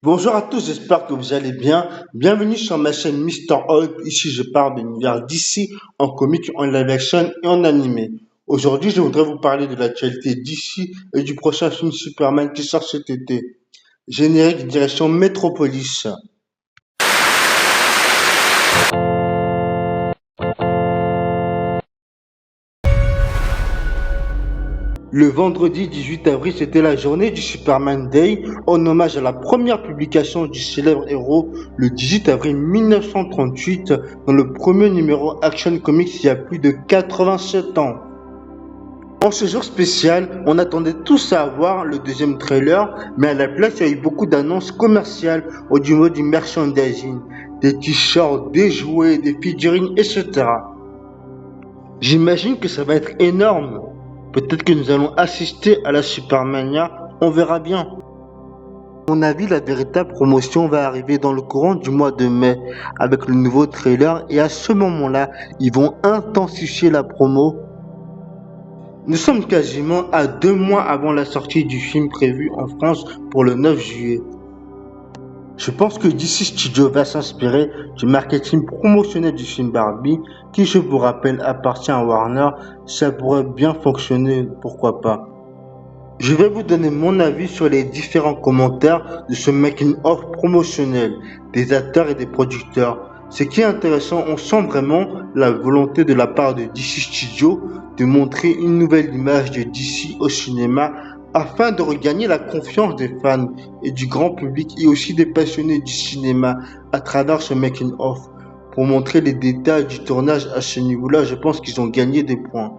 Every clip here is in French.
Bonjour à tous, j'espère que vous allez bien. Bienvenue sur ma chaîne Mister Hulk. Ici, je parle de l'univers d'ici en comics, en live action et en animé. Aujourd'hui, je voudrais vous parler de l'actualité d'ici et du prochain film Superman qui sort cet été. Générique direction Metropolis. Le vendredi 18 avril, c'était la journée du Superman Day, en hommage à la première publication du célèbre héros le 18 avril 1938 dans le premier numéro Action Comics il y a plus de 87 ans. En ce jour spécial, on attendait tous à avoir le deuxième trailer, mais à la place, il y a eu beaucoup d'annonces commerciales au niveau du merchandising, des t-shirts, des jouets, des figurines, etc. J'imagine que ça va être énorme. Peut-être que nous allons assister à la Supermania, on verra bien. À mon avis, la véritable promotion va arriver dans le courant du mois de mai avec le nouveau trailer et à ce moment-là, ils vont intensifier la promo. Nous sommes quasiment à 2 mois avant la sortie du film prévu en France pour le 9 juillet. Je pense que DC Studio va s'inspirer du marketing promotionnel du film Barbie, qui je vous rappelle appartient à Warner. Ça pourrait bien fonctionner, pourquoi pas. Je vais vous donner mon avis sur les différents commentaires de ce making-of promotionnel des acteurs et des producteurs. Ce qui est intéressant, on sent vraiment la volonté de la part de DC Studio de montrer une nouvelle image de DC au cinéma afin de regagner la confiance des fans et du grand public et aussi des passionnés du cinéma à travers ce making-of. Pour montrer les détails du tournage à ce niveau-là, je pense qu'ils ont gagné des points.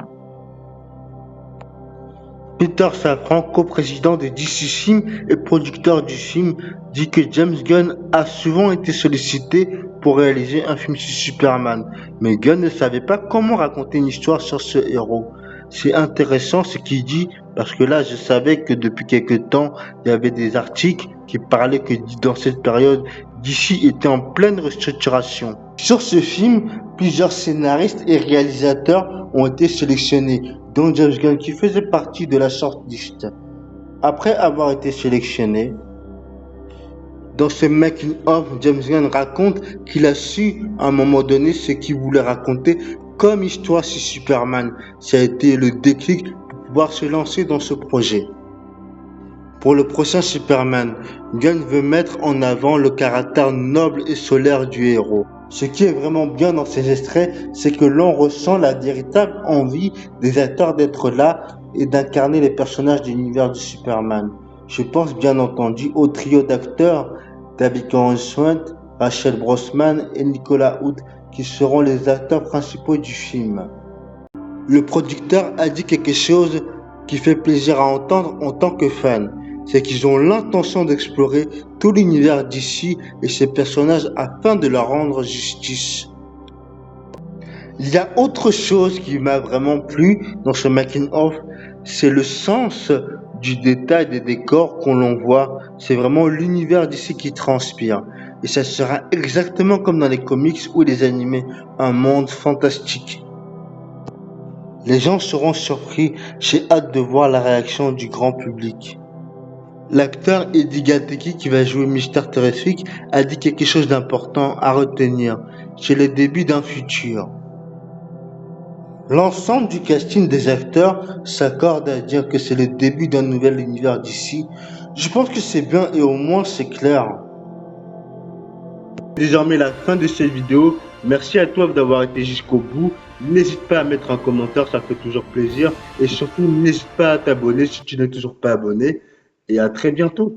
Peter Safran, coprésident de DC Film et producteur du film, dit que James Gunn a souvent été sollicité pour réaliser un film sur Superman, mais Gunn ne savait pas comment raconter une histoire sur ce héros. C'est intéressant ce qu'il dit parce que là je savais que depuis quelque temps il y avait des articles qui parlaient que dans cette période DC était en pleine restructuration. Sur ce film, plusieurs scénaristes et réalisateurs ont été sélectionnés, dont James Gunn qui faisait partie de la shortlist. Après avoir été sélectionné, dans ce making-of, James Gunn raconte qu'il a su à un moment donné ce qu'il voulait raconter comme histoire sur Superman. Ça a été le déclic pour pouvoir se lancer dans ce projet. Pour le prochain Superman, Gunn veut mettre en avant le caractère noble et solaire du héros. Ce qui est vraiment bien dans ces extraits, c'est que l'on ressent la véritable envie des acteurs d'être là et d'incarner les personnages de l'univers du Superman. Je pense bien entendu au trio d'acteurs David Corenswet, Rachel Brosnahan et Nicolas Hoult qui seront les acteurs principaux du film. Le producteur a dit quelque chose qui fait plaisir à entendre en tant que fan. C'est qu'ils ont l'intention d'explorer tout l'univers d'ici et ses personnages afin de leur rendre justice. Il y a autre chose qui m'a vraiment plu dans ce making-of, c'est le sens du détail des décors qu'on l'on voit. C'est vraiment l'univers d'ici qui transpire. Et ça sera exactement comme dans les comics ou les animés, un monde fantastique. Les gens seront surpris, j'ai hâte de voir la réaction du grand public. L'acteur Eddie Gadecki qui va jouer Mister Terrific a dit quelque chose d'important à retenir. C'est le début d'un futur. L'ensemble du casting des acteurs s'accorde à dire que c'est le début d'un nouvel univers d'ici. Je pense que c'est bien et au moins c'est clair. Désormais la fin de cette vidéo. Merci à toi d'avoir été jusqu'au bout. N'hésite pas à mettre un commentaire, ça fait toujours plaisir. Et surtout, n'hésite pas à t'abonner si tu n'es toujours pas abonné. Et à très bientôt.